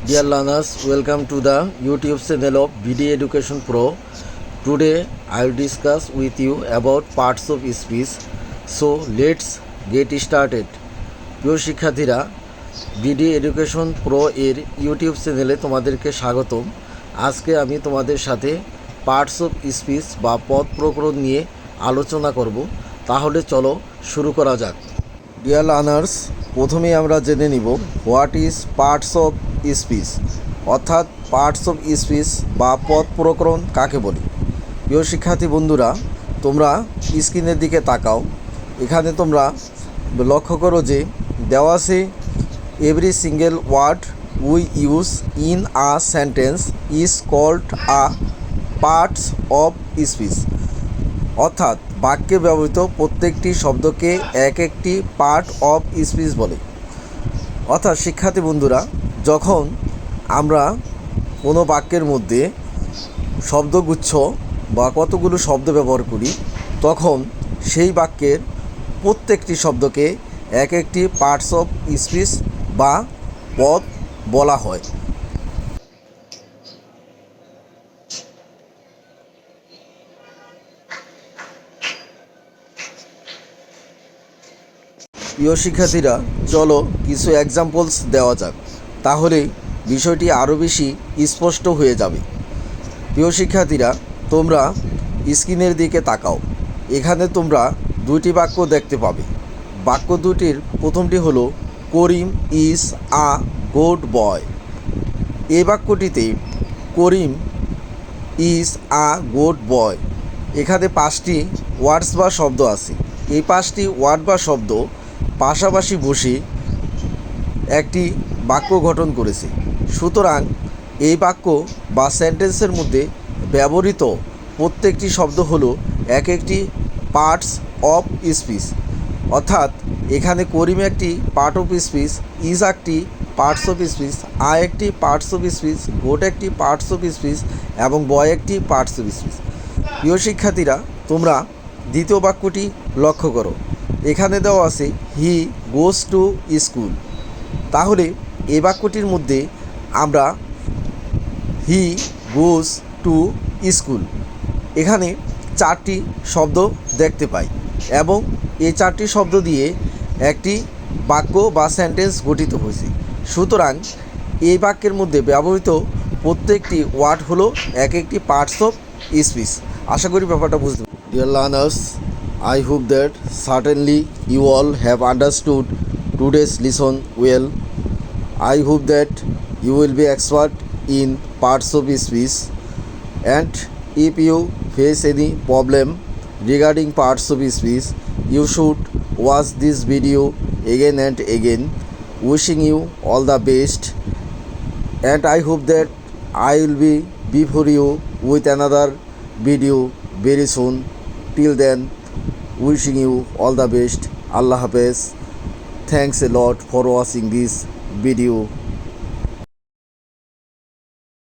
Dear learners, welcome to the YouTube channel of BD Education Pro. Today I will discuss with you about parts of speech. So let's get started. প্রিয় শিক্ষার্থীরা, BD Education Pro এর YouTube চ্যানেলে তোমাদেরকে স্বাগতম। আজকে আমি তোমাদের সাথে পার্টস অফ স্পিচ বা পদ প্রকরণ নিয়ে আলোচনা করব। তাহলে চলো শুরু করা যাক। ডিয়ার লার্নার্স, প্রথমেই আমরা জেনে নিব what is parts of speech, অর্থাৎ পার্টস অফ স্পিচ বা পদ প্রকরণ কাকে বলি। প্রিয় শিক্ষার্থী বন্ধুরা, তোমরা স্ক্রিনের দিকে তাকাও। এখানে তোমরা লক্ষ্য করো যে দেওয়া আছে every single word we use in a sentence is called a parts of speech, অর্থাৎ বাক্যে ব্যবহৃত প্রত্যেকটি শব্দকে এক একটি পার্ট অফ স্পিচ বলে। অর্থাৎ শিক্ষার্থী বন্ধুরা, যখন আমরা কোনো বাক্যের মধ্যে শব্দগুচ্ছ বা কতগুলো শব্দ ব্যবহার করি, তখন সেই বাক্যের প্রত্যেকটি শব্দকে এক একটি পার্টস অফ স্পিচ বা পদ বলা হয়। প্রিয় শিক্ষার্থীরা, চলো কিছু এক্সাম্পলস দেওয়া যাক, তাহলে বিষয়টি আরও বেশি স্পষ্ট হয়ে যাবে। প্রিয় শিক্ষার্থীরা, তোমরা স্ক্রিনের দিকে তাকাও। এখানে তোমরা দুইটি বাক্য দেখতে পাবে। বাক্য দুটির প্রথমটি হলো করিম ইজ আ গুড বয়। এই বাক্যটিতে করিম ইজ আ গুড বয়, এখানে 5টি ওয়ার্ডস বা শব্দ আছে। এই 5টি ওয়ার্ড বা শব্দ পাশাপাশি বসে একটি বাক্য গঠন করেছে। সুতরাং এই বাক্য বা সেন্টেন্সের মধ্যে ব্যবহৃত প্রত্যেকটি শব্দ হলো এক একটি পার্টস অফ স্পিচ, অর্থাৎ এখানে করিম একটি পার্ট অফ স্পিচ, ইজ একটি পার্টস অফ স্পিচ, আ একটি পার্টস অফ স্পিচ, গোট একটি পার্টস অফ স্পিচ এবং বয় একটি পার্টস অফ স্পিচ। প্রিয় শিক্ষার্থীরা, তোমরা দ্বিতীয় বাক্যটি লক্ষ্য করো। এখানে দেওয়া আছে হি গোজ টু স্কুল। তাহলে এই বাক্যটির মধ্যে আমরা হি গোজ টু স্কুল এখানে 4টি শব্দ দেখতে পাই এবং এই 4টি শব্দ দিয়ে একটি বাক্য বা সেন্টেন্স গঠিত হয়েছে। সুতরাং এই বাক্যের মধ্যে ব্যবহৃত প্রত্যেকটি ওয়ার্ড হলো এক একটি পার্টস অফ স্পিচ। আশা করি ব্যাপারটা বুঝতে। Dear learners, I hope that certainly you all have understood today's lesson well. I hope that you will be expert in parts of speech, and if you face any problem regarding parts of speech, you should watch this video again and again. Wishing you all the best, and I hope that I will be before you with another video very soon. Till then, wishing you all the best. Allah Hafiz. Thanks a lot for watching this video.